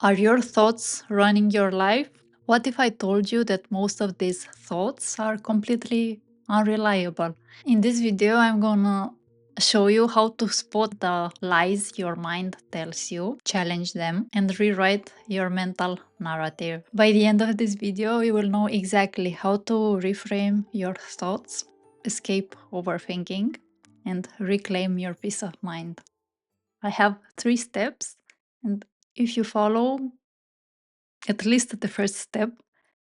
Are your thoughts running your life? What if I told you that most of these thoughts are completely unreliable? In this video, I'm gonna show you how to spot the lies your mind tells you, challenge them, and rewrite your mental narrative. By the end of this video, you will know exactly how to reframe your thoughts, escape overthinking, and reclaim your peace of mind. I have 3 steps, and if you follow at least the first step,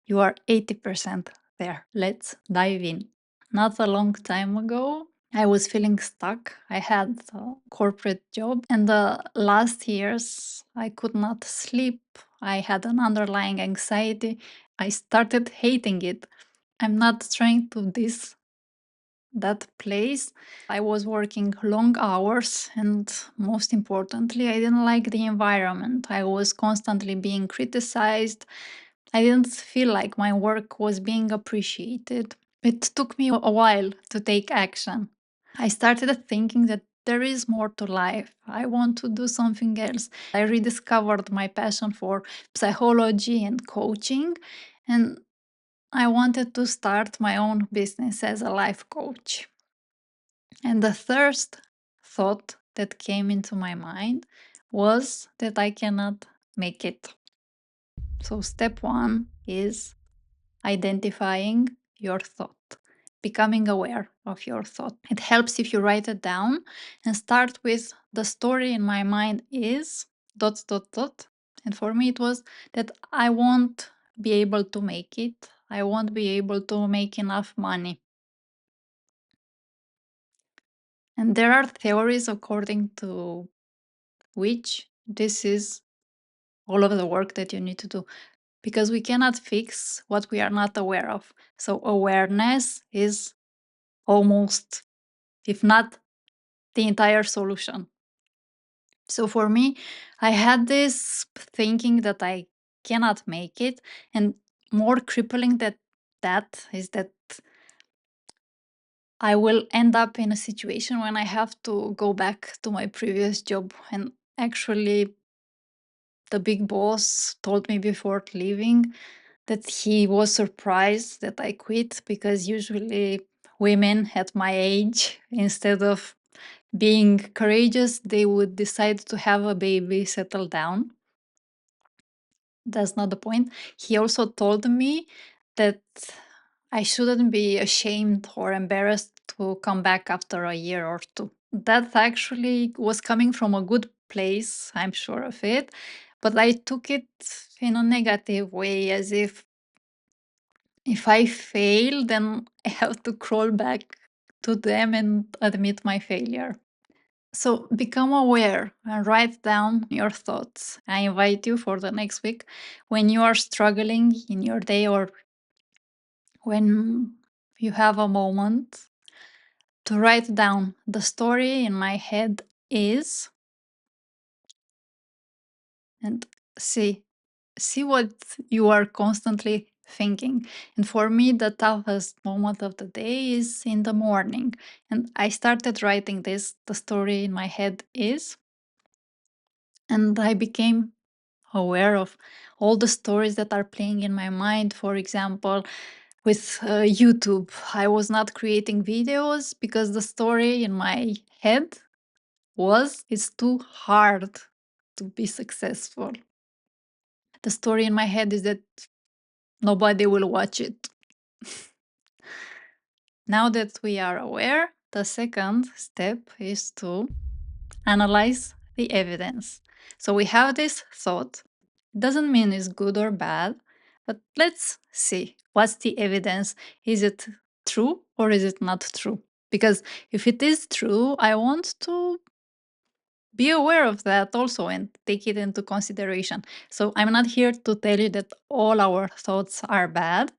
you are 80% there. Let's dive in. Not a long time ago, I was feeling stuck. I had a corporate job, and the last years I could not sleep. I had an underlying anxiety. I started hating it. I'm not trying to diss that place. I was working long hours, and most importantly, I didn't like the environment. I was constantly being criticized. I didn't feel like my work was being appreciated. It took me a while to take action. I started thinking that there is more to life. I want to do something else. I rediscovered my passion for psychology and coaching, and I wanted to start my own business as a life coach. And the first thought that came into my mind was that I cannot make it. So, step one is identifying your thought, becoming aware of your thought. It helps if you write it down and start with the story in my mind is dot dot dot. And for me, it was that I won't be able to make it. I won't be able to make enough money. And there are theories according to which this is all of the work that you need to do, because we cannot fix what we are not aware of. So, awareness is almost, if not the entire solution. So, for me, I had this thinking that I cannot make it, and more crippling that is that I will end up in a situation when I have to go back to my previous job. And actually, the big boss told me before leaving that he was surprised that I quit, because usually women at my age, instead of being courageous, they would decide to have a baby, settle down. That's not the point. He also told me that I shouldn't be ashamed or embarrassed to come back after a year or two. That actually was coming from a good place, I'm sure of it, but I took it in a negative way, as if I fail, then I have to crawl back to them and admit my failure. So become aware and write down your thoughts. I invite you for the next week, when you are struggling in your day or when you have a moment, to write down the story in my head is, and see what you are constantly thinking. And for me, the toughest moment of the day is in the morning. And I started writing this, the story in my head is, and I became aware of all the stories that are playing in my mind. For example, with YouTube, I was not creating videos because the story in my head was, it's too hard to be successful. The story in my head is that nobody will watch it. Now that we are aware, the second step is to analyze the evidence. So we have this thought. It doesn't mean it's good or bad, but let's see, what's the evidence? Is it true or is it not true? Because if it is true, I want to be aware of that also and take it into consideration. So I'm not here to tell you that all our thoughts are bad.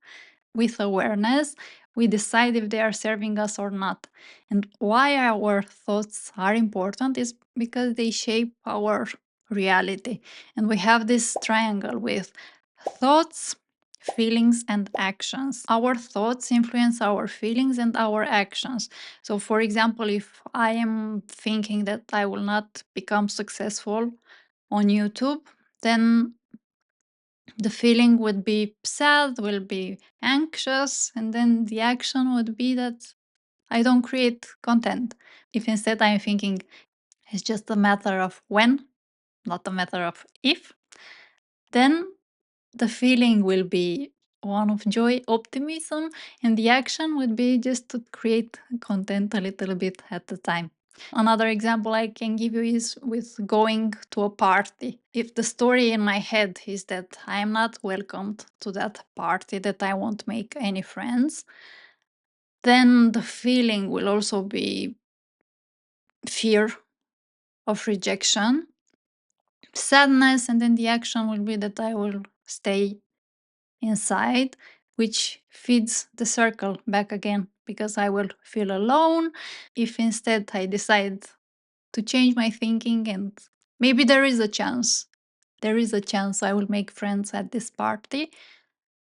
With awareness, we decide if they are serving us or not. And why our thoughts are important is because they shape our reality. And we have this triangle with thoughts, feelings, and actions. Our thoughts influence our feelings and our actions. So, for example, if I am thinking that I will not become successful on YouTube, then The feeling would be sad, will be anxious, and then the action would be that I don't create content. If instead I'm thinking it's just a matter of when, not a matter of if, then the feeling will be one of joy, optimism, and the action would be just to create content a little bit at a time. Another example I can give you is with going to a party. If the story in my head is that I am not welcomed to that party, that I won't make any friends, then the feeling will also be fear of rejection, sadness, and then the action will be that I will stay inside, which feeds the circle back again because I will feel alone. If instead I decide to change my thinking and maybe there is a chance I will make friends at this party,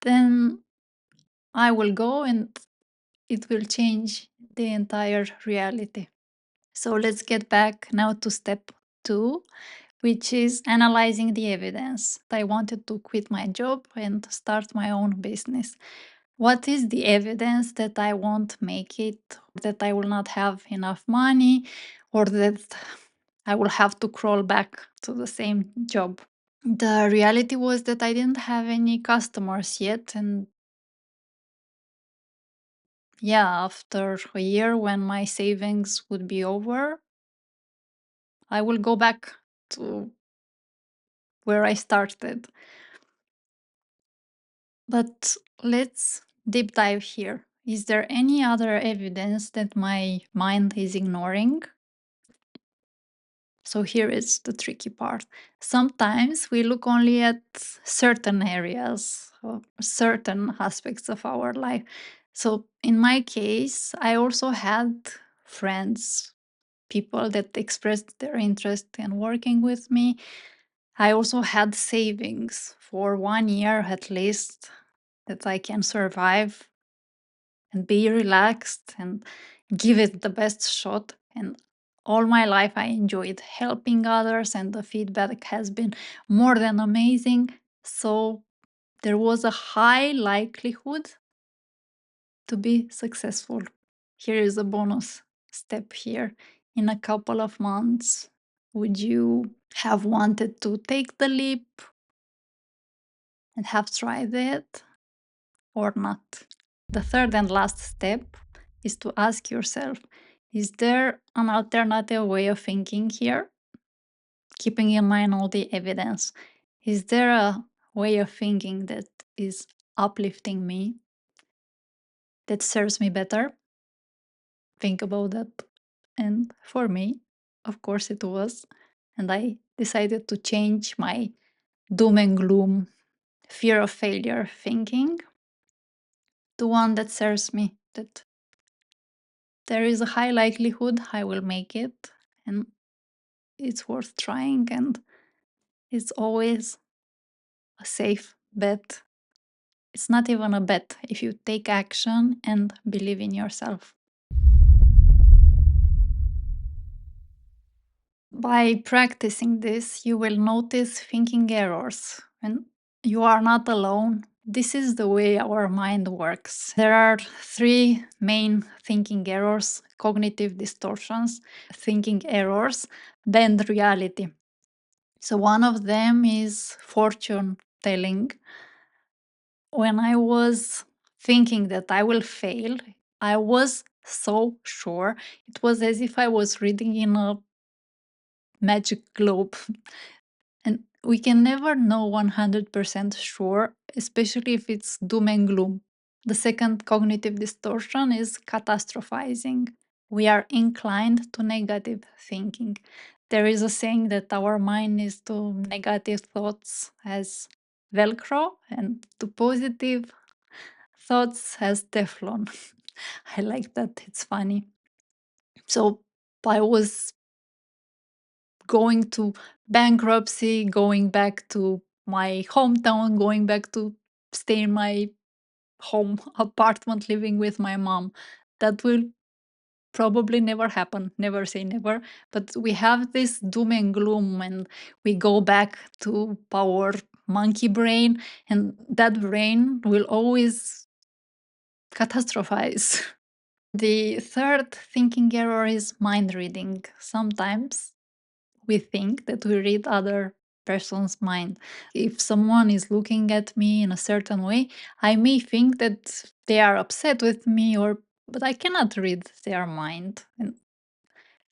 then I will go and it will change the entire reality. So let's get back now to step 2, which is analyzing the evidence. I wanted to quit my job and start my own business. What is the evidence that I won't make it, that I will not have enough money, or that I will have to crawl back to the same job? The reality was that I didn't have any customers yet. And yeah, after a year, when my savings would be over, I will go back to where I started. But let's deep dive here. Is there any other evidence that my mind is ignoring? So here is the tricky part. Sometimes we look only at certain areas or certain aspects of our life. So in my case, I also had friends, people that expressed their interest in working with me. I also had savings for 1 year at least that I can survive and be relaxed and give it the best shot. And all my life, I enjoyed helping others, and the feedback has been more than amazing. So there was a high likelihood to be successful. Here is a bonus step here. In a couple of months, would you have wanted to take the leap and have tried it or not? The third and last step is to ask yourself, is there an alternative way of thinking here? Keeping in mind all the evidence, is there a way of thinking that is uplifting me, that serves me better? Think about that. And for me, of course, it was. And I decided to change my doom and gloom, fear of failure thinking to one that serves me, that there is a high likelihood I will make it, and it's worth trying, and it's always a safe bet. It's not even a bet if you take action and believe in yourself. By practicing this, you will notice thinking errors, and you are not alone. This is the way our mind works. There are 3 main thinking errors, cognitive distortions, thinking errors, bend reality. So, one of them is fortune telling. When I was thinking that I will fail, I was so sure. It was as if I was reading in a magic globe. And we can never know 100% sure, especially if it's doom and gloom. The second cognitive distortion is catastrophizing. We are inclined to negative thinking. There is a saying that our mind is to negative thoughts as Velcro and to positive thoughts as Teflon. I like that, it's funny. So I was going to bankruptcy, going back to my hometown, going back to stay in my home apartment living with my mom. That will probably never happen. Never say never. But we have this doom and gloom, and we go back to our monkey brain, and that brain will always catastrophize. The third thinking error is mind reading. Sometimes we think that we read other person's mind. If someone is looking at me in a certain way, I may think that they are upset with me, or but I cannot read their mind. And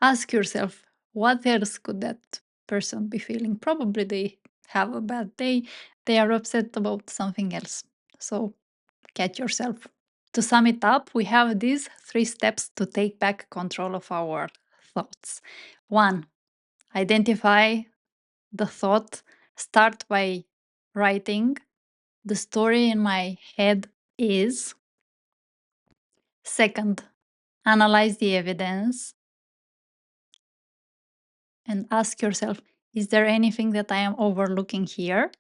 ask yourself, what else could that person be feeling? Probably they have a bad day, they are upset about something else. So catch yourself. To sum it up, we have these 3 steps to take back control of our thoughts. 1, identify the thought. Start by writing, the story in my head is. Second, analyze the evidence and ask yourself, is there anything that I am overlooking here?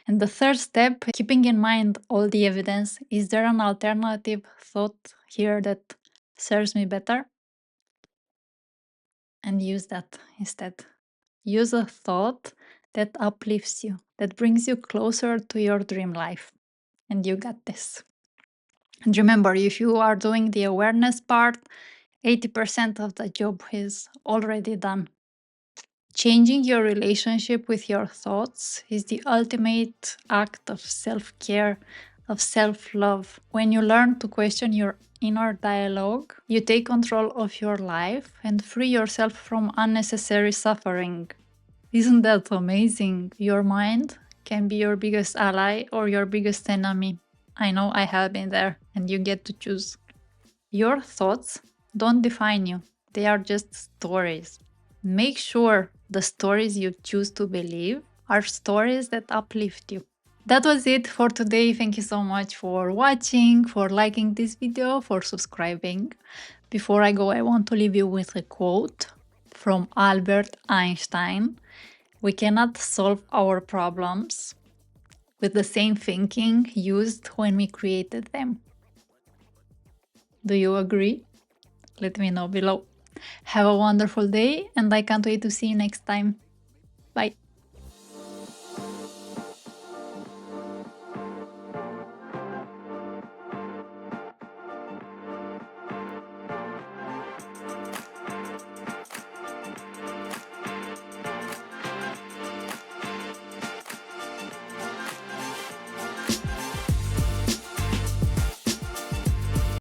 And the third step, keeping in mind all the evidence, is there an alternative thought here that serves me better? And use that instead. Use a thought that uplifts you, that brings you closer to your dream life. And you got this. And remember, if you are doing the awareness part, 80% of the job is already done. Changing your relationship with your thoughts is the ultimate act of self care, of self love. When you learn to question your inner dialogue, you take control of your life and free yourself from unnecessary suffering. Isn't that amazing? Your mind can be your biggest ally or your biggest enemy. I know I have been there, and you get to choose. Your thoughts don't define you, they are just stories. Make sure the stories you choose to believe are stories that uplift you. That was it for today. Thank you so much for watching, for liking this video, for subscribing. Before I go, I want to leave you with a quote from Albert Einstein. We cannot solve our problems with the same thinking used when we created them. Do you agree? Let me know below. Have a wonderful day, and I can't wait to see you next time. Bye.